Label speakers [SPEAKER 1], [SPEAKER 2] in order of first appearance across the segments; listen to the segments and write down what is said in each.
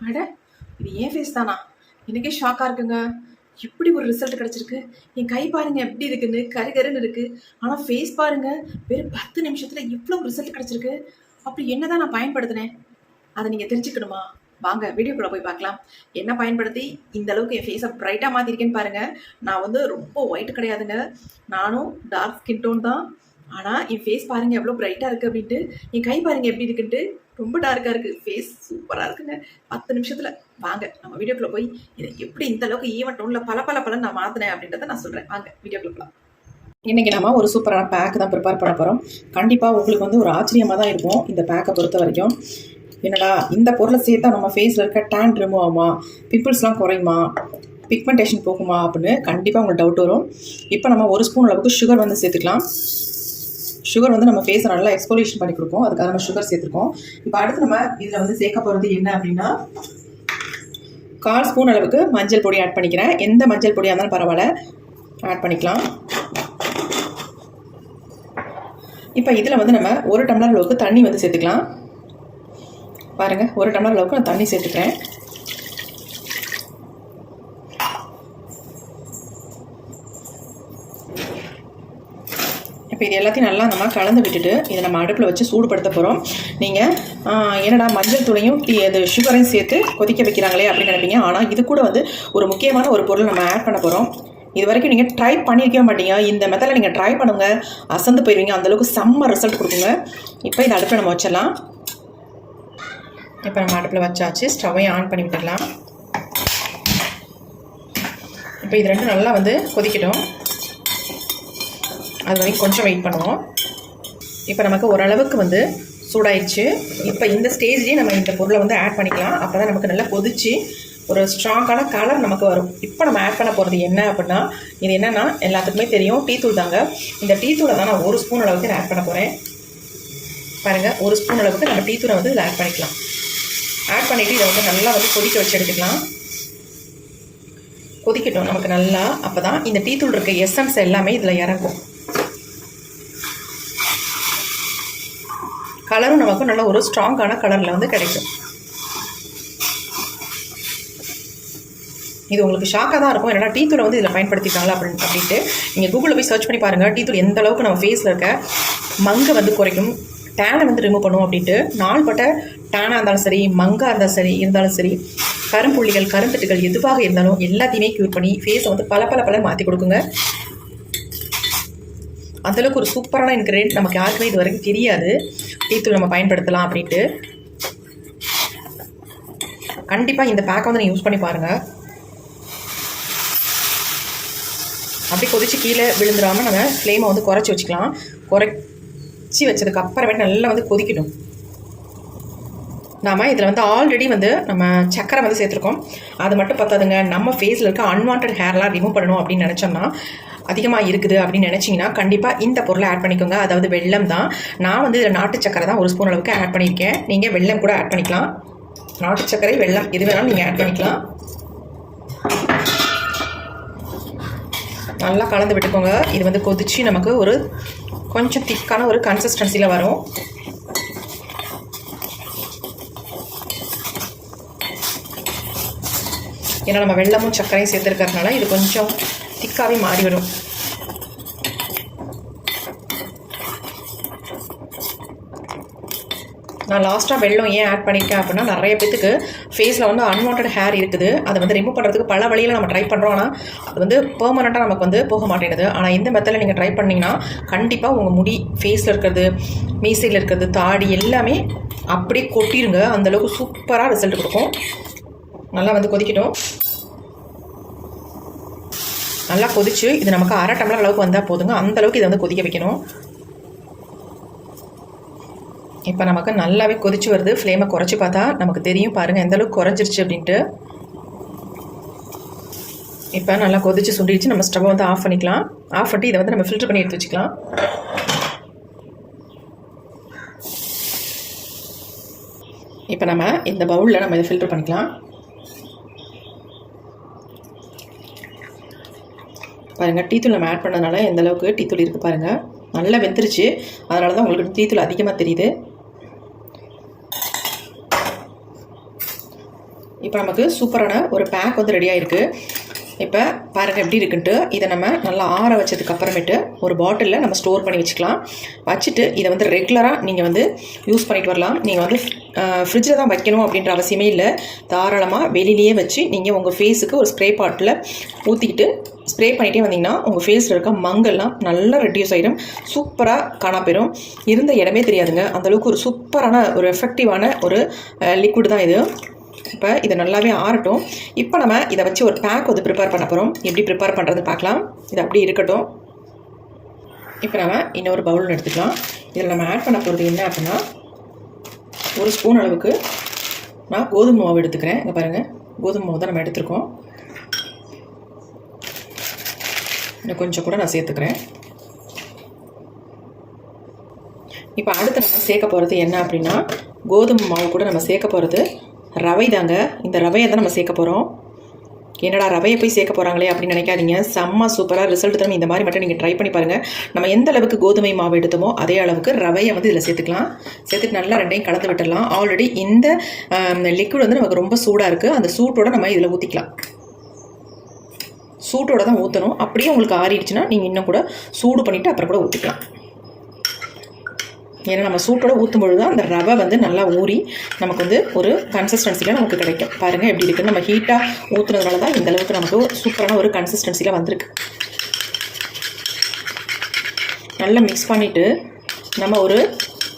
[SPEAKER 1] அட இது ஏன் ஃபேஸ் தானா? எனக்கே ஷாக்காக இருக்குங்க. இப்படி ஒரு ரிசல்ட் கிடச்சிருக்கு. என் கை பாருங்க எப்படி இருக்குன்னு, கருகருன்னு இருக்கு. ஆனால் ஃபேஸ் பாருங்க, வெறும் 10 நிமிஷத்தில் இவ்வளோ ரிசல்ட் கிடச்சிருக்கு. அப்படி என்ன தான் நான் பயன்படுத்தினேன்? அதை நீங்கள் தெரிஞ்சுக்கணுமா? வாங்க வீடியோக்குள்ளே போய் பார்க்கலாம். என்ன பயன்படுத்தி இந்த அளவுக்கு என் ஃபேஸை ப்ரைட்டாக மாற்றிருக்கேன்னு பாருங்கள். நான் வந்து ரொம்ப ஒயிட் கிடையாதுங்க. நானும் டார்க் ஸ்கின் டோன் தான். ஆனால் என் ஃபேஸ் பாருங்கள் எவ்வளோ ப்ரைட்டாக இருக்குது அப்படின்ட்டு. என் கை பாருங்கள் எப்படி இருக்குன்ட்டு ரொம்ப டார்க்காக இருக்குது. ஃபேஸ் சூப்பராக இருக்குங்க 10 நிமிஷத்தில். வாங்க நம்ம வீடியோக்குள்ளே போய் இதை எப்படி இந்த அளவுக்கு ஈவன் டோனில் பல நான் மாற்றினேன் அப்படின்றத நான் சொல்கிறேன். வாங்க வீடியோக்குள்ளே போகலாம். இன்றைக்கி நம்ம ஒரு சூப்பரான பேக்கு தான் ப்ரிப்பேர் பண்ண போகிறோம். கண்டிப்பாக உங்களுக்கு வந்து ஒரு ஆச்சரியமாக தான் இருக்கும் இந்த பேக்கை பொறுத்த வரைக்கும். என்னடா இந்த பொருளை சேர்த்தா நம்ம ஃபேஸில் இருக்க டேன் ரிமூவ் ஆகுமா, பிம்பிள்ஸ்லாம் குறையுமா, பிக்மெண்டேஷன் போகுமா அப்படின்னு கண்டிப்பாக உங்களுக்கு டவுட் வரும். இப்போ நம்ம 1 ஸ்பூன் அளவுக்கு சுகர் வந்து சேர்த்துக்கலாம். சுகர் வந்து நம்ம ஃபேஸை நல்லா எக்ஸ்போலியேஷன் பண்ணி கொடுப்போம். அதுக்காக நம்ம சுகர் சேர்த்துருக்கோம். இப்போ அடுத்து நம்ம இதில் வந்து சேர்க்க போகிறது என்ன அப்படின்னா 1/4 ஸ்பூன் அளவுக்கு மஞ்சள் பொடி ஆட் பண்ணிக்கிறேன். எந்த மஞ்சள் பொடியாக இருந்தாலும் பரவாயில்ல, ஆட் பண்ணிக்கலாம். இப்போ இதில் வந்து நம்ம 1 டம்ளர் அளவுக்கு தண்ணி வந்து சேர்த்துக்கலாம். பாருங்கள், 1 டம்ளர் அளவுக்கு நான் தண்ணி சேர்த்துக்கிறேன். இப்போ இது எல்லாத்தையும் நல்லா நம்ம கலந்து விட்டுட்டு இதை நம்ம அடுப்பில் வச்சு சூடுபடுத்த போகிறோம். நீங்கள் என்னடா மஞ்சள் தூளையும் அது சுகரையும் சேர்த்து கொதிக்க வைக்கிறாங்களே அப்படின்னு நினைப்பீங்க. ஆனால் இது கூட வந்து ஒரு முக்கியமான ஒரு பொருள் நம்ம ஆட் பண்ண போகிறோம். இது வரைக்கும் நீங்கள் ட்ரை பண்ணியிருக்கவே மாட்டீங்க. இந்த மெத்தடில் நீங்கள் ட்ரை பண்ணுங்கள், அசந்து போயிடுவீங்க. அந்தளவுக்கு செம்ம ரிசல்ட் கொடுக்குங்க. இப்போ இந்த அடுப்பில் நம்ம வச்சிடலாம். இப்போ நம்ம அடுப்பில் வச்சாச்சு. ஸ்டவ்வையும் ஆன் பண்ணி விட்டுடலாம். இப்போ இது ரெண்டும் நல்லா வந்து கொதிக்கட்டும். அது வரைக்கும் கொஞ்சம் வெயிட் பண்ணுவோம். இப்போ நமக்கு ஓரளவுக்கு வந்து சூடாயிடுச்சு. இப்போ இந்த ஸ்டேஜ்லேயே நம்ம இந்த பொருளை வந்து ஆட் பண்ணிக்கலாம். அப்போ தான் நமக்கு நல்லா கொதிச்சு ஒரு ஸ்ட்ராங்கான கலர் நமக்கு வரும். இப்போ நம்ம ஆட் பண்ண போகிறது என்ன அப்படின்னா, இது என்னென்னா எல்லாத்துக்குமே தெரியும், டீ தூள் தாங்க. இந்த டீ தூளை தான் நான் 1 ஸ்பூன் அளவுக்கு இதை ஆட் பண்ண போகிறேன். பாருங்கள், 1 ஸ்பூன் அளவுக்கு நம்ம டீ தூளை வந்து இதில் ஆட் பண்ணிக்கலாம். ஆட் பண்ணிவிட்டு இதை வந்து நல்லா வந்து கொதிக்க வச்சு எடுத்துக்கலாம். கொதிக்கட்டும் நமக்கு நல்லா. அப்போ தான் இந்த டீ தூள் இருக்க எசன்ஸ் எல்லாமே இதில் இறங்கும். கலரும் நமக்கு நல்ல ஒரு ஸ்ட்ராங்கான கலரில் வந்து கிடைக்கும். இது உங்களுக்கு ஷாக்காக தான் இருக்கும். ஏன்னா டீ தூளை வந்து இதில் பயன்படுத்திட்டாங்களா அப்படின்ட்டு நீங்கள் கூகுளில் போய் சர்ச் பண்ணி பாருங்கள். டீ தூள் எந்த அளவுக்கு நம்ம ஃபேஸில் இருக்க மங்கை வந்து குறைக்கும், டேனை வந்து ரிமூவ் பண்ணும் அப்படின்ட்டு. நாள்பட்ட டேனாக இருந்தாலும் சரி, மங்காக இருந்தாலும் சரி, கரும்புள்ளிகள், கருந்தட்டுகள் எதுவாக இருந்தாலும் எல்லாத்தையுமே க்யூர் பண்ணி ஃபேஸை வந்து பல மாற்றி கொடுக்குங்க. அந்தளவுக்கு ஒரு சூப்பரான இன்க்ரீடியன்ட் நமக்கு யாருக்குமே இது வரைக்கும் தெரியாது. டீ தூள் நம்ம பயன்படுத்தலாம் அப்படின்ட்டு. கண்டிப்பாக இந்த பேக்கை வந்து நீங்கள் யூஸ் பண்ணி பாருங்கள். அப்படி கொதிச்சு கீழே விழுந்துடாமல் நம்ம ஃப்ளேமை வந்து குறைச்சி வச்சுக்கலாம். குறைச்சி வச்சதுக்கு அப்புறமேட்டு நல்லா வந்து கொதிக்கணும். நாம் இதில் வந்து ஆல்ரெடி வந்து நம்ம சக்கரை வந்து சேர்த்துருக்கோம். அது மட்டும் பார்த்தாதுங்க, நம்ம ஃபேஸில் இருக்க அன்வான்ட் ஹேர்லாம் ரிமூவ் பண்ணணும் அப்படின்னு நினச்சோம்னா, அதிகமாக இருக்குது அப்படின்னு நினச்சிங்கன்னா கண்டிப்பாக இந்த பொருளை ஆட் பண்ணிக்கோங்க. அதாவது வெல்லம் தான். நான் வந்து இதில் நாட்டு சக்கரை தான் 1 ஸ்பூன் அளவுக்கு ஆட் பண்ணியிருக்கேன். நீங்கள் வெல்லம் கூட ஆட் பண்ணிக்கலாம். நாட்டு சக்கரை, வெல்லம் எது வேணாலும் நீங்கள் ஆட் பண்ணிக்கலாம். நல்லா கலந்து விட்டுக்கோங்க. இது வந்து கொதிச்சு நமக்கு ஒரு கொஞ்சம் திக்கான ஒரு கன்சிஸ்டன்சியில் வரும். ஏன்னா நம்ம வெல்லமும் சர்க்கரையும் சேர்த்துருக்கறதுனால இது கொஞ்சம் திக்காகவே மாறி வரும். நான் லாஸ்ட்டாக வெல்லம் ஏன் ஆட் பண்ணியிருக்கேன் அப்படின்னா, நிறைய பேத்துக்கு ஃபேஸில் வந்து அன்வான்ட் ஹேர் இருக்குது. அதை வந்து ரிமூவ் பண்ணுறதுக்கு பல வழியில் நம்ம ட்ரை பண்ணுறோம். ஆனால் அது வந்து பெர்மனெண்ட்டாக நமக்கு வந்து போக மாட்டேங்குது. ஆனால் இந்த மெத்தடில் நீங்கள் ட்ரை பண்ணிங்கன்னா கண்டிப்பாக உங்கள் முடி, ஃபேஸில் இருக்கிறது, மீசையில் இருக்கிறது, தாடி எல்லாமே அப்படியே கொட்டிடுங்க. அந்தளவுக்கு சூப்பராக ரிசல்ட் கொடுக்கும். நல்லா வந்து கொதிக்கட்டும். நல்லா கொதிச்சு இது நமக்கு 1/2 டம்ளர் அளவுக்கு வந்தால் போதுங்க. அந்தளவுக்கு இதை வந்து கொதிக்க வைக்கணும். இப்போ நமக்கு நல்லாவே கொதிச்சு வருது. ஃப்ளேமை குறைச்சி பார்த்தா நமக்கு தெரியும். பாருங்கள் எந்த அளவுக்கு குறைஞ்சிருச்சு அப்படின்ட்டு. இப்போ நல்லா கொதிச்சு சுண்டிடுச்சு. நம்ம ஸ்டவ்வை வந்து ஆஃப் பண்ணிக்கலாம். ஆஃப் பண்ணிட்டு இதை வந்து நம்ம ஃபில்டர் பண்ணி எடுத்து வச்சுக்கலாம். இப்போ நம்ம இந்த பவுலில் நம்ம இதை ஃபில்டர் பண்ணிக்கலாம். பாருங்கள், டீ தூள் நம்ம ஆட் பண்ணதுனால எந்த அளவுக்கு டீ தூள் இருக்குது பாருங்கள். நல்லா வெந்துருச்சு. அதனால தான் உங்களுக்கு டீ தூள் அதிகமாக தெரியுது. இப்போ நமக்கு சூப்பரான ஒரு பேக் வந்து ரெடியாக இருக்குது. இப்போ பாருங்கள் எப்படி இருக்குன்ட்டு. இதை நம்ம நல்லா ஆற வச்சதுக்கு அப்புறமேட்டு ஒரு பாட்டிலில் நம்ம ஸ்டோர் பண்ணி வச்சுக்கலாம். வச்சுட்டு இதை வந்து ரெகுலராக நீங்கள் வந்து யூஸ் பண்ணிட்டு வரலாம். நீங்கள் வந்து ஃப்ரிட்ஜில் தான் வைக்கணும் அப்படின்ற அவசியமே இல்லை. தாராளமாக வெளியிலேயே வச்சு நீங்கள் உங்கள் ஃபேஸுக்கு ஒரு ஸ்ப்ரே பாட்டில் ஊற்றிக்கிட்டு ஸ்ப்ரே பண்ணிகிட்டே வந்தீங்கன்னா உங்கள் ஃபேஸில் இருக்க மங்கெல்லாம் நல்லா ரெடியூஸ் ஆகிடும். சூப்பராக காணாப்பெறும். இருந்த இடமே தெரியாதுங்க. அந்தளவுக்கு ஒரு சூப்பரான ஒரு எஃபெக்டிவான ஒரு லிக்விட் தான் இது. இப்போ இதை நல்லாவே ஆறட்டும். இப்போ நம்ம இதை வச்சு ஒரு பேக் வந்து ப்ரிப்பேர் பண்ண போகிறோம். எப்படி ப்ரிப்பேர் பண்ணுறது பார்க்கலாம். இது அப்படியே இருக்கட்டும். இப்போ நம்ம இன்னொரு பவுல் எடுத்துக்கலாம். இதில் நம்ம ஆட் பண்ண போகிறது என்ன அப்படின்னா, ஒரு ஸ்பூன் அளவுக்கு நான் கோதுமை மாவு எடுத்துக்கிறேன். இங்கே பாருங்கள், கோதுமை மாவு தான் நம்ம எடுத்துருக்கோம். இன்னும் கொஞ்சம் கூட நான் சேர்த்துக்கிறேன். இப்போ அடுத்து நம்ம சேர்க்க போகிறது என்ன அப்படின்னா, கோதுமை மாவு கூட நம்ம சேர்க்க போகிறது ரவை தாங்க. இந்த ரவையை தான் நம்ம சேர்க்க போகிறோம். என்னடா ரவையை போய் சேர்க்க போகிறாங்களே அப்படின்னு நினைக்காதீங்க. செம்ம சூப்பராக ரிசல்ட் தரும். இந்த மாதிரி மட்டும் நீங்கள் ட்ரை பண்ணி பாருங்கள். நம்ம எந்த அளவுக்கு கோதுமை மாவு எடுத்தோமோ அதே அளவுக்கு ரவையை வந்து இதில் சேர்த்துக்கலாம். சேர்த்துட்டு நல்லா ரெண்டையும் கலந்து விட்டுடலாம். ஆல்ரெடி இந்த லிக்விட் வந்து நமக்கு ரொம்ப சூடாக இருக்குது. அந்த சூட்டோடு நம்ம இதில் ஊற்றிக்கலாம். சூட்டோடு தான் ஊற்றணும். அப்படியே உங்களுக்கு ஆறிடுச்சுன்னா நீங்கள் இன்னும் கூட சூடு பண்ணிவிட்டு அப்புறம் கூட ஊற்றிக்கலாம். ஏன்னா நம்ம சூட்டோட ஊற்றும் பொழுது தான் அந்த ரவை வந்து நல்லா ஊறி நமக்கு வந்து ஒரு கன்சிஸ்டன்சியில் நமக்கு கிடைக்கும். பாருங்கள் எப்படி இருக்குது. நம்ம ஹீட்டாக ஊற்றுனதுனால தான் இந்த அளவுக்கு நமக்கு சூப்பரான ஒரு கன்சிஸ்டன்சியில் வந்திருக்கு. நல்லா மிக்ஸ் பண்ணிவிட்டு நம்ம ஒரு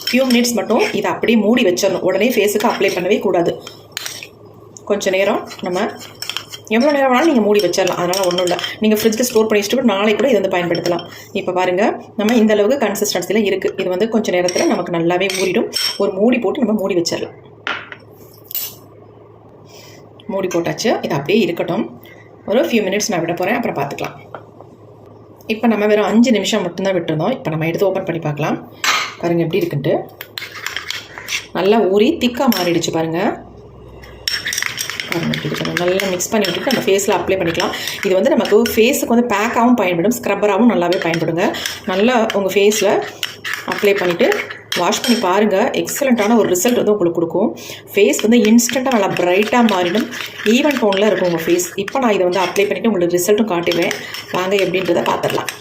[SPEAKER 1] ஃபியூ மினிட்ஸ் மட்டும் இதை அப்படியே மூடி வச்சிடணும். உடனே ஃபேஸுக்கு அப்ளை பண்ணவே கூடாது. கொஞ்சம் நேரம் நம்ம எவ்வளோ நேரம் வேணாலும் நீங்கள் மூடி வச்சிடலாம். அதனால் ஒன்றும் இல்லை. நீங்கள் ஃப்ரிட்ஜில் ஸ்டோர் பண்ணி வச்சுட்டு நாளைக்கு கூட இது வந்து பயன்படுத்தலாம். இப்போ பாருங்கள், நம்ம இந்த அளவுக்கு கன்சிஸ்டன்சியில் இருக்குது. இது வந்து கொஞ்சம் நேரத்தில் நமக்கு நல்லாவே ஊறிடும். ஒரு மூடி போட்டு நம்ம மூடி வச்சிடலாம். மூடி போட்டாச்சு. இது அப்படியே இருக்கட்டும். ஒரு ஃபியூ மினிட்ஸ் நான் விட போகிறேன். அப்புறம் பார்த்துக்கலாம். இப்போ நம்ம வெறும் 5 நிமிஷம் மட்டும்தான் விட்டுருந்தோம். இப்போ நம்ம எடுத்து ஓப்பன் பண்ணி பார்க்கலாம். பாருங்கள் எப்படி இருக்குன்ட்டு. நல்லா ஊறி திக்காக மாறிடுச்சு பாருங்கள். நல்லா மிக்ஸ் பண்ணி விட்டுட்டு நம்ம ஃபேஸில் அப்ளை பண்ணிக்கலாம். இது வந்து நமக்கு ஃபேஸுக்கு வந்து பேக்காகவும் பயன்படும், ஸ்க்ரப்பராகவும் நல்லாவே பயன்படுங்க. நல்லா உங்கள் ஃபேஸில் அப்ளை பண்ணிவிட்டு வாஷ் பண்ணி பாருங்கள். எக்ஸலண்ட்டான ஒரு ரிசல்ட் வந்து உங்களுக்கு கொடுக்கும். ஃபேஸ் வந்து இன்ஸ்டண்ட்டாக நல்லா பிரைட்டாக மாறிடும். ஈவன் டோனில் இருக்கும் உங்கள் ஃபேஸ். இப்போ நான் இதை வந்து அப்ளை பண்ணிவிட்டு உங்களுக்கு ரிசல்ட்டும் காட்டுவேன். வாங்க எப்படின்றத பார்த்துடலாம்.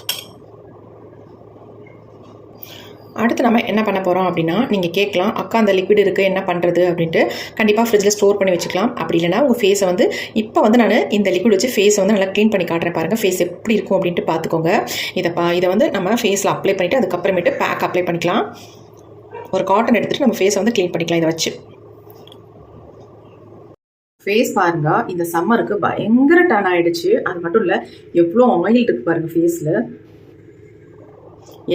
[SPEAKER 1] அடுத்து நம்ம என்ன பண்ண போகிறோம் அப்படின்னா, நீங்கள் கேட்கலாம், அக்கா அந்த லிக்விட் இருக்குது என்ன பண்ணுறது அப்படின்ட்டு. கண்டிப்பாக ஃப்ரிட்ஜில் ஸ்டோர் பண்ணி வச்சுக்கலாம். அப்படி இல்லைனா உங்கள் ஃபேஸை வந்து இப்போ வந்து நான் இந்த லிக்விட் வச்சு ஃபேஸை வந்து நல்லா க்ளீன் பண்ணி காட்டுறேன். பாருங்கள் ஃபேஸ் எப்படி இருக்கும் அப்படின்ட்டு பார்த்துக்கோங்க. இதை வந்து நம்ம ஃபேஸில் அப்ளை பண்ணிவிட்டு அதுக்கப்புறமேட்டு பேக் அப்ளை பண்ணிக்கலாம். ஒரு காட்டன் எடுத்துகிட்டு நம்ம ஃபேஸை வந்து க்ளீன் பண்ணிக்கலாம் இதை வச்சு. ஃபேஸ் பாருங்க, இந்த சம்மருக்கு பயங்கர டர்ன் ஆகிடுச்சு. அது மட்டும் இல்லை, எவ்வளோ ஆயில் இருக்குது பாருங்கள் ஃபேஸில்.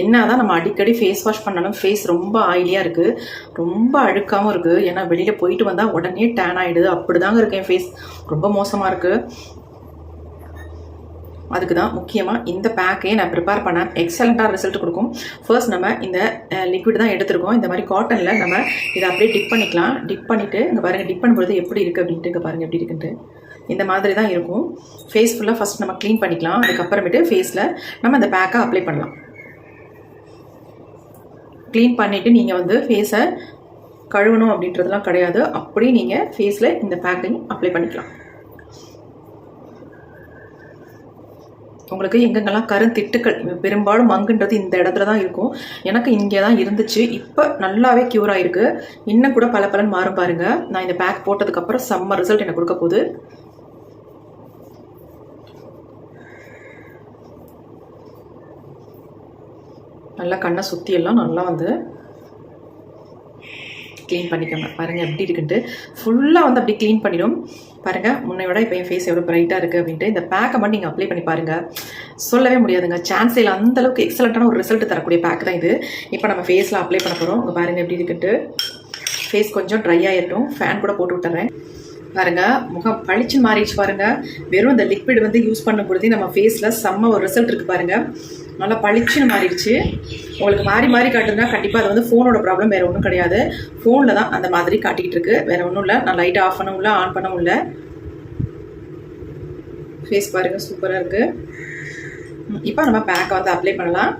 [SPEAKER 1] என்ன தான் நம்ம அடிக்கடி ஃபேஸ் வாஷ் பண்ணாலும் ஃபேஸ் ரொம்ப ஆயிலியாக இருக்குது, ரொம்ப அழுக்காகவும் இருக்குது. ஏன்னா வெளியில் போயிட்டு வந்தால் உடனே டேன் ஆகிடுது. அப்படி தாங்க இருக்கு என் ஃபேஸ். ரொம்ப மோசமாக இருக்குது. அதுக்கு தான் முக்கியமாக இந்த பேக்கே நான் ப்ரிப்பேர் பண்ணேன். எக்ஸலண்ட்டாக ரிசல்ட் கொடுக்கும். ஃபர்ஸ்ட் நம்ம இந்த லிக்விட் தான் எடுத்துருக்கோம். இந்த மாதிரி காட்டனில் நம்ம இதை அப்படியே டிப் பண்ணிக்கலாம். டிப் பண்ணிவிட்டு இங்கே பாருங்கள், டிப் பண்ணும்போது எப்படி இருக்குது அப்படின்ட்டு. இங்கே பாருங்கள் எப்படி இருக்குன்ட்டு. இந்த மாதிரி தான் இருக்கும். ஃபேஸ் ஃபுல்லாக ஃபஸ்ட் நம்ம க்ளீன் பண்ணிக்கலாம். அதுக்கப்புறமேட்டு ஃபேஸில் நம்ம இந்த பேக்கை அப்ளை பண்ணலாம். க்ளீன் பண்ணிவிட்டு நீங்கள் வந்து ஃபேஸை கழுவணும் அப்படின்றதுலாம் கிடையாது. அப்படியே நீங்கள் ஃபேஸில் இந்த பேக்கையும் அப்ளை பண்ணிக்கலாம். உங்களுக்கு எங்கெங்கெல்லாம் கருந்திட்டுக்கள், பெரும்பாலும் மங்குன்றது இந்த இடத்துல தான் இருக்கும். எனக்கு இங்கே தான் இருந்துச்சு. இப்போ நல்லாவே க்யூர் ஆகிருக்கு. இன்னும் கூட பல பலன் மாறும் பாருங்கள். நான் இந்த பேக் போட்டதுக்கப்புறம் செம்ம ரிசல்ட் எனக்கு கொடுக்க போகுது. நல்லா கண்ணை சுற்றியெல்லாம் நல்லா வந்து க்ளீன் பண்ணிக்கோங்க. பாருங்கள் எப்படி இருக்குன்ட்டு. ஃபுல்லாக வந்து அப்படி க்ளீன் பண்ணிடும். பாருங்கள், முன்னை விட இப்போ என் ஃபேஸ் எவ்வளோ ப்ரைட்டாக இருக்குது அப்படின்ட்டு. இந்த பேக்கை மட்டும் நீங்கள் அப்ளை பண்ணி பாருங்கள். சொல்லவே முடியாதுங்க. சான்ஸே இல்லை. அந்தளவுக்கு எக்ஸலண்ட்டான ஒரு ரிசல்ட் தரக்கூடிய பேக் தான் இது. இப்போ நம்ம ஃபேஸில் அப்ளை பண்ண போகிறோம். இங்கே பாருங்கள் எப்படி இருக்குன்ட்டு. ஃபேஸ் கொஞ்சம் ட்ரை ஆகிட்டும். ஃபேன் கூட போட்டு விட்டுறேன். பாருங்கள், முகம் பளிச்சு மாறிடுச்சு பாருங்கள். வெறும் இந்த லிக்விட் வந்து யூஸ் பண்ணும் பொழுது நம்ம ஃபேஸில் செம்ம ஒரு ரிசல்ட் இருக்குது பாருங்கள். நல்லா பளிச்சுன்னு மாறிடுச்சு. உங்களுக்கு மாறி மாறி காட்டுதுன்னா கண்டிப்பாக அது வந்து ஃபோனோட ப்ராப்ளம், வேறு ஒன்றும் கிடையாது. ஃபோனில் தான் அந்த மாதிரி காட்டிக்கிட்டு இருக்கு, வேறு ஒன்றும் இல்லை. நான் லைட்டை ஆஃப் பண்ணவும் இல்லை, ஆன் பண்ணவும் இல்லை. ஃபேஸ் பாருங்கள் சூப்பராக இருக்குது. இப்போ நம்ம பேக்கை வந்து அப்ளை பண்ணலாம்.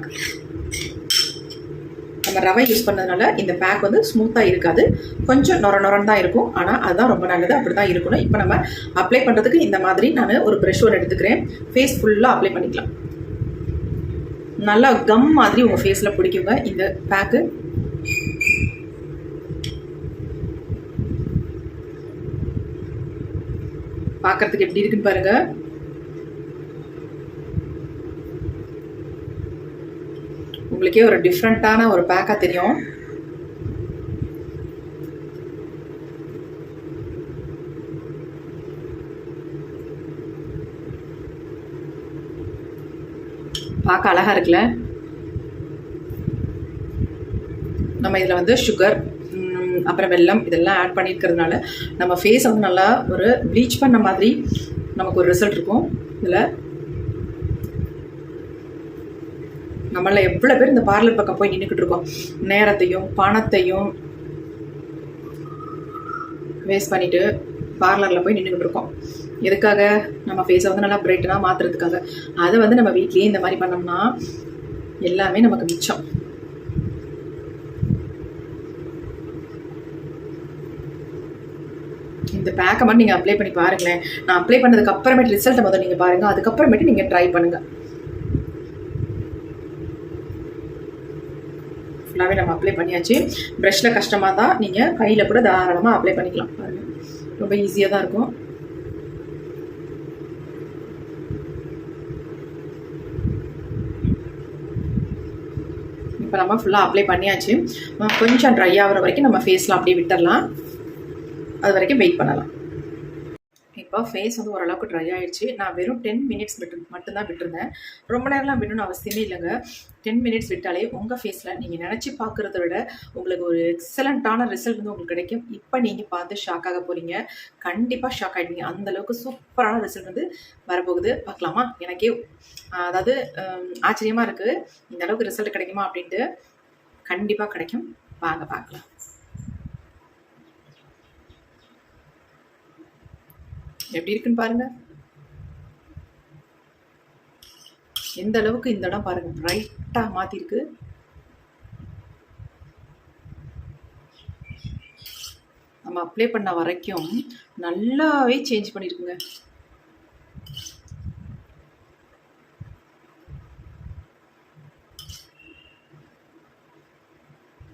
[SPEAKER 1] நம்ம ரவை யூஸ் பண்ணதுனால இந்த பேக் வந்து ஸ்மூத்தாக இருக்காது, கொஞ்சம் நொரன்னு தான் இருக்கும். ஆனால் அதுதான் ரொம்ப நல்லது, அப்படி தான் இருக்கணும். இப்போ நம்ம அப்ளை பண்ணுறதுக்கு இந்த மாதிரி நான் ஒரு ப்ரஷ் ஒன்று எடுத்துக்கிறேன். ஃபேஸ் ஃபுல்லாக அப்ளை பண்ணிக்கலாம். நல்லா கம் மாதிரி உங்கள் ஃபேஸில் பிடிக்குங்க இந்த பேக்கு. பார்க்கறதுக்கு எப்படி இருக்குன்னு பாருங்க. உங்களுக்கே ஒரு டிஃப்ரெண்ட்டான ஒரு பேக்காக தெரியும். பார்க்க அழகாக இருக்குல்ல. நம்ம இதில் வந்து சுகர் அப்புறம் வெல்லம் இதெல்லாம் ஆட் பண்ணியிருக்கிறதுனால நம்ம ஃபேஸை வந்து நல்லா ஒரு ப்ளீச் பண்ண மாதிரி நமக்கு ஒரு ரிசல்ட் இருக்கும். இதில் நம்மள எவ்வளோ பேர் இந்த பார்லர் பக்கம் போய் நின்றுக்கிட்டு இருக்கோம், நேரத்தையும் பணத்தையும் வேஸ்ட் பண்ணிவிட்டு பார்லரில் போய் நின்றுக்கிட்டு இருக்கோம். எதுக்காக? நம்ம ஃபேஸை வந்து நல்லா பிரைட்டனாக மாற்றுறதுக்காக. அதை வந்து நம்ம வீட்லேயே இந்த மாதிரி பண்ணோம்னா எல்லாமே நமக்கு மிச்சம். இந்த பேக்கை மட்டும் நீங்கள் அப்ளை பண்ணி பாருங்களேன். நான் அப்ளை பண்ணதுக்கு அப்புறமேட்டு ரிசல்ட்டை முதல்ல நீங்கள் பாருங்கள், அதுக்கப்புறமேட்டு நீங்கள் ட்ரை பண்ணுங்கள். ஃபுல்லாகவே நம்ம அப்ளை பண்ணியாச்சு. ப்ரஷில் கஷ்டமாக தான் நீங்கள் கையில் கூட தாராளமாக அப்ளை பண்ணிக்கலாம். பாருங்கள், ரொம்ப ஈஸியாக தான் இருக்கும். இப்போ நம்ம ஃபுல்லாக அப்ளை பண்ணியாச்சு. கொஞ்சம் ட்ரை ஆகிற வரைக்கும் நம்ம ஃபேஸில் அப்படியே விட்டுடலாம். அது வரைக்கும் வெயிட் பண்ணலாம். இப்போ ஃபேஸ் வந்து ஓரளவுக்கு ட்ரை ஆகிடுச்சு. நான் வெறும் 10 மினிட்ஸ் மட்டும்தான் விட்டுருந்தேன். ரொம்ப நேரம்லாம் விடணும்னு அவசியமே இல்லைங்க. 10 மினிட்ஸ் விட்டாலே உங்கள் ஃபேஸில் நீங்கள் நினச்சி பார்க்குறத விட உங்களுக்கு ஒரு எக்ஸலண்ட்டான ரிசல்ட் வந்து உங்களுக்கு கிடைக்கும். இப்போ நீங்கள் பார்த்து ஷாக் ஆக போகிறீங்க. கண்டிப்பாக ஷாக் ஆகிடுவீங்க. அந்தளவுக்கு சூப்பரான ரிசல்ட் வந்து வரப்போகுது. பார்க்கலாமா? எனக்கே அதாவது ஆச்சரியமாக இருக்குது, இந்த அளவுக்கு ரிசல்ட் கிடைக்குமா அப்படின்ட்டு. கண்டிப்பாக கிடைக்கும், வாங்க பார்க்கலாம். எப்படி இருக்குன்னு பாருங்க. எந்த அளவுக்கு இந்த இடம் பாருங்க பிரைட்டா மாத்திருக்கு. நம்ம அப்ளை பண்ண வரைக்கும் நல்லாவே சேஞ்ச் பண்ணிருக்குங்க.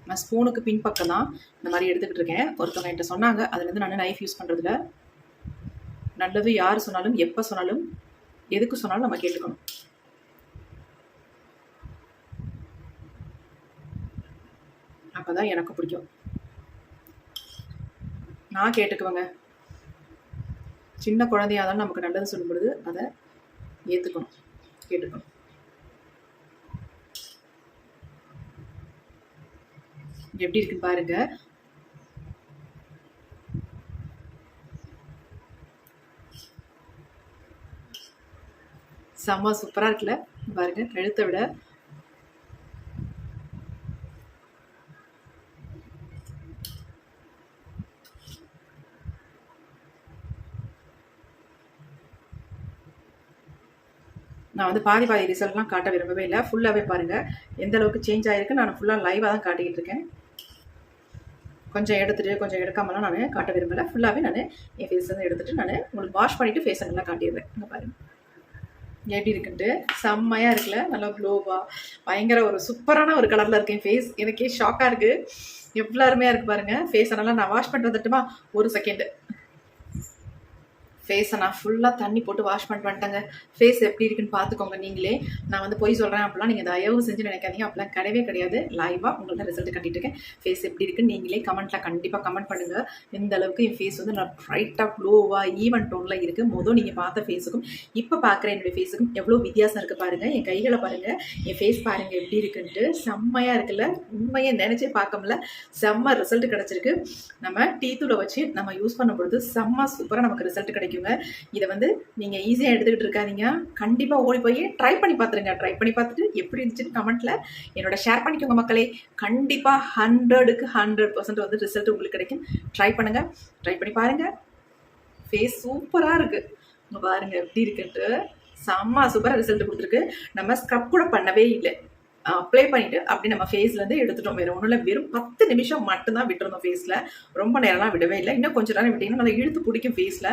[SPEAKER 1] நான் ஸ்பூனுக்கு பின்பக்கம் தான் இந்த மாதிரி எடுத்துக்கிட்டு இருக்கேன். ஒருத்தவங்க என்கிட்ட சொன்னாங்க, அதுலேருந்து நான் நைஃப் யூஸ் பண்ணுறதுல நல்லது. யார் சொன்னாலும் எப்போ சொன்னாலும் எதுக்கு சொன்னாலும் நம்ம கேட்டுக்கணும். அப்போதான் எனக்கு பிடிக்கும், நான் கேட்டுக்குவேங்க. சின்ன குழந்தையாக இருந்தாலும் நமக்கு நல்லது சொல்லும் பொழுது அதை ஏற்றுக்கணும், கேட்டுக்கணும். எப்படி இருக்குன்னு பாருங்க. செம்ம சூப்பராக இருக்குல்ல பாருங்க. கழுத்தை விட நான் வந்து பாதி ரிசல்ட்லாம் காட்ட விரும்பவே இல்லை. ஃபுல்லாகவே பாருங்கள் எந்த அளவுக்கு சேஞ்ச் ஆகிருக்கு. நான் ஃபுல்லாக லைவாக தான் காட்டிக்கிட்டு இருக்கேன். கொஞ்சம் எடுத்துகிட்டு கொஞ்சம் எடுக்காமலாம் நான் காட்ட விரும்பலை. ஃபுல்லாகவே நான் என் ஃபேஸ்லேருந்து எடுத்துகிட்டு நான் உங்களுக்கு வாஷ் பண்ணிவிட்டு ஃபேஸை நல்லா காட்டிடுவேன். இங்கே பாருங்கள் எப்படி இருக்குன்ட்டு. செம்மையாக இருக்குல்ல, நல்லா க்ளோவாக பயங்கர ஒரு சூப்பரான ஒரு கலரில் இருக்கேன் ஃபேஸ். எனக்கே ஷாக்காக இருக்குது, எவ்வளோ அருமையாக இருக்குது பாருங்கள். ஃபேஸை நல்லா நான் வாஷ் பண்ணிட்டு வந்துட்டுமா, ஒரு செகண்டு. ஃபேஸை நான் ஃபுல்லாக தண்ணி போட்டு வாஷ் பண்ணிட்டு வந்துட்டேங்க. ஃபேஸ் எப்படி இருக்குன்னு பார்த்துக்கோங்க நீங்களே. நான் வந்து போய் சொல்கிறேன் அப்படிலாம் நீங்கள் தயவு செஞ்சு நினைக்காதீங்க. அப்படிலாம் கிடையவே கிடையாது. லைவாக உங்கள்ட்ட ரிசல்ட் கட்டிட்டு இருக்கேன். ஃபேஸ் எப்படி இருக்குன்னு நீங்களே கமெண்ட்டில் கண்டிப்பாக கமெண்ட் பண்ணுங்கள். எந்த அளவுக்கு என் ஃபேஸ் வந்து நான் ப்ரைட்டாக க்ளோவாக ஈவன் டோனில் இருக்குது. மொதல் நீங்கள் பார்த்த ஃபேஸுக்கும் இப்போ பார்க்குற என்னுடைய ஃபேஸுக்கும் எவ்வளோ வித்தியாசம் இருக்குது பாருங்கள். என் கைகளை பாருங்கள், என் ஃபேஸ் பாருங்கள் எப்படி இருக்குன்ட்டு. செம்மையாக இருக்குல்ல, உண்மையை நினச்சே பார்க்கல. செம்ம ரிசல்ட் கிடச்சிருக்கு. நம்ம டீ தூளை வச்சு நம்ம யூஸ் பண்ணும்பொழுது செம்ம சூப்பராக நமக்கு ரிசல்ட் கிடைக்கும். இதை வந்து நீங்கள் ஈஸியாக எடுத்துக்கிட்டு இருக்காதீங்க. கண்டிப்பாக ஓடி போய் ட்ரை பண்ணி பார்த்துருங்க. ட்ரை பண்ணி பார்த்துட்டு எப்படி இருந்துச்சுன்னு கமெண்ட்டில் என்னோட ஷேர் பண்ணிக்கோங்க மக்களே. கண்டிப்பாக 100க்கு 100% வந்து ரிசல்ட் உங்களுக்கு கிடைக்கும். ட்ரை பண்ணுங்கள், ட்ரை பண்ணி பாருங்கள். ஃபேஸ் சூப்பராக இருக்குது. இங்கே பாருங்கள் எப்படி இருக்குன்ட்டு. செம்ம சூப்பராக ரிசல்ட் கொடுத்துருக்கு. நம்ம ஸ்க்ரப் கூட பண்ணவே இல்லை. அப்ளை பண்ணிட்டு அப்படி நம்ம ஃபேஸ்லேருந்து எடுத்துட்டோம். வேறு ஒன்றும் இல்லை, வெறும் 10 நிமிஷம் மட்டும்தான் விட்டுருந்தோம் ஃபேஸில். ரொம்ப நேரம்லாம் விடவே இல்லை. இன்னும் கொஞ்சம் நேரம் விட்டிங்கன்னா நல்லா இழுத்து பிடிக்கும் ஃபேஸில்.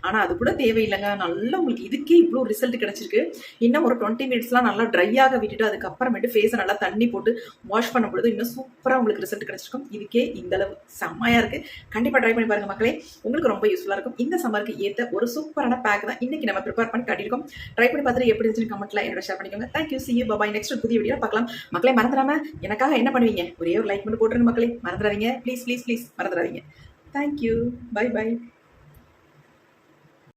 [SPEAKER 1] ஆனால் அது கூட தேவையில்லைங்க. நல்லா உங்களுக்கு இதுக்கே இவ்வளோ ரிசல்ட் கிடச்சிருக்கு. இன்னும் ஒரு 20 மினிட்ஸ்லாம் நல்லா ட்ரையாக விட்டுட்டு அதுக்கப்புறமேட்டு ஃபேஸை நல்லா தண்ணி போட்டு வாஷ் பண்ணும் பொழுது இன்னும் சூப்பராக உங்களுக்கு ரிசல்ட் கிடச்சிருக்கும். இதுக்கே இந்த அளவு செம்மையாக இருக்குது. கண்டிப்பாக ட்ரை பண்ணி பாருங்கள் மக்களே, உங்களுக்கு ரொம்ப யூஸ்ஃபுல்லாக இருக்கும். இந்த சம்மருக்கு ஏற்ற ஒரு சூப்பரான பேக் தான் இன்றைக்கி நம்ம ப்ரிப்பேர் பண்ணி காட்டியிருக்கோம். ட்ரை பண்ணி பார்த்துட்டு எப்படி இருந்துச்சுன்னு கமெண்ட்டில் என்னோட ஷேர் பண்ணிக்கோங்க. Thank you, see you, bye. Next புதிய வீடியோ பார்க்கலாம் மக்களே. மறந்துடாம எனக்காக என்ன பண்ணுவீங்க, ஒரே ஒரு லைக் மட்டும் போட்டுருங்க மக்களே. மறந்துடாதீங்க ப்ளீஸ் ப்ளீஸ் ப்ளீஸ், மறந்துடாதீங்க. Thank you, bye by.